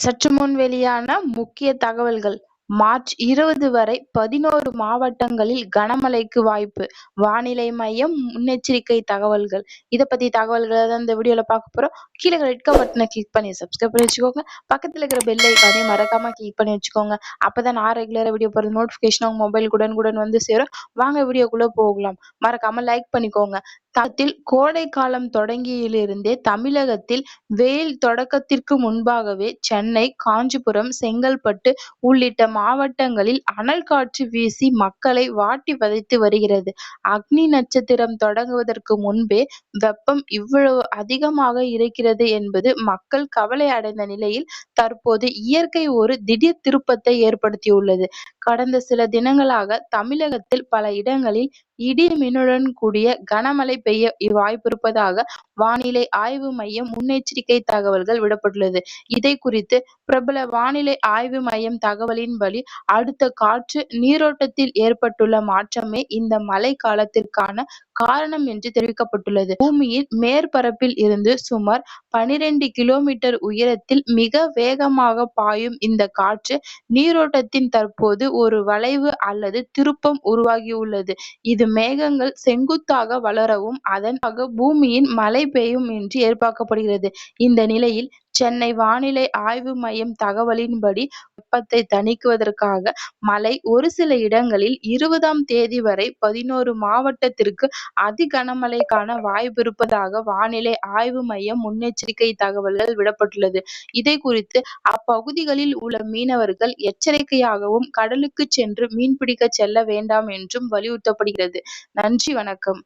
சற்று முன் வெளியான முக்கிய தகவல்கள். மார்ச் 20 வரை 11 மாவட்டங்களில் கனமழைக்கு வாய்ப்பு. வானிலை மையம் முன்னெச்சரிக்கை தகவல்கள். இத பத்தி தகவல்களை தான் இந்த வீடியோல பார்க்க போறோம். கீழே ரெட் கலர் பட்டனை கிளிக் பண்ணி சப்ஸ்கிரைப் பண்ணி வச்சுக்கோங்க. பக்கத்துல இருக்கிற பெல் ஐகானையும் மறக்காம கிளிக் பண்ணி வச்சுக்கோங்க. அப்பதான் நான் ரெகுலரா வீடியோ போடுற நோட்டிபிகேஷன் உங்க மொபைலுக்கு உடனுக்குடன் வந்து சேரும். வாங்க வீடியோக்குள்ள போகலாம். மறக்காம லைக் பண்ணிக்கோங்க. கோடை காலம் தொடங்கியிலிருந்தே தமிழகத்தில் வெயில் தொடக்கத்திற்கு முன்பாகவே சென்னை, காஞ்சிபுரம், செங்கல்பட்டு உள்ளிட்ட மாவட்டங்களில் அனல் காற்று வீசி மக்களை வாட்டி வதைத்து வருகிறது. அக்னி நட்சத்திரம் தொடங்குவதற்கு முன்பே வெப்பம் இவ்வளவு அதிகமாக இருக்கிறது என்பது மக்கள் கவலை அடைந்த நிலையில் தற்போது இயற்கை ஒரு திடீர் திருப்பத்தை ஏற்படுத்தியுள்ளது. கடந்த சில தினங்களாக தமிழகத்தில் பல இடங்களில் இடி மின்னுடன் கூடிய கனமழை பெய்ய வாய்ப்பிருப்பதாக வானிலை ஆய்வு மையம் முன்னெச்சரிக்கை தகவல்கள் விடப்பட்டுள்ளது. இதை குறித்து பிரபல வானிலை ஆய்வு மையம் தகவலின்படி அடுத்த காற்று நீரோட்டத்தில் ஏற்பட்டுள்ள மாற்றமே இந்த மழை காலத்திற்கான காரணம் என்று தெரிவிக்கப்பட்டுள்ளது. பூமியின் மேற்பரப்பில் இருந்து சுமார் 12 கிலோமீட்டர் உயரத்தில் மிக வேகமாக பாயும் இந்த காற்று நீரோட்டத்தின் தற்போது ஒரு வளைவு அல்லது திருப்பம் உருவாகியுள்ளது. இது மேகங்கள் செங்குத்தாக வளரவும் அதன் பூமியின் மழை பெய்யும் என்று எதிர்பார்க்கப்படுகிறது. இந்த நிலையில் சென்னை வானிலை ஆய்வு மையம் தகவலின்படி வெப்பத்தை தணிக்குவதற்காக மழை ஒரு சில இடங்களில் 20ஆம் தேதி வரை 11 மாவட்டத்திற்கு அதி கனமழைக்கான வாய்ப்பிருப்பதாக வானிலை ஆய்வு மையம் முன்னெச்சரிக்கை தகவல்கள் விடப்பட்டுள்ளது. இதை குறித்து அப்பகுதிகளில் உள்ள மீனவர்கள் எச்சரிக்கையாகவும் கடலுக்கு சென்று மீன்பிடிக்க செல்ல வேண்டாம் என்றும் வலியுறுத்தப்படுகிறது. நன்றி, வணக்கம்.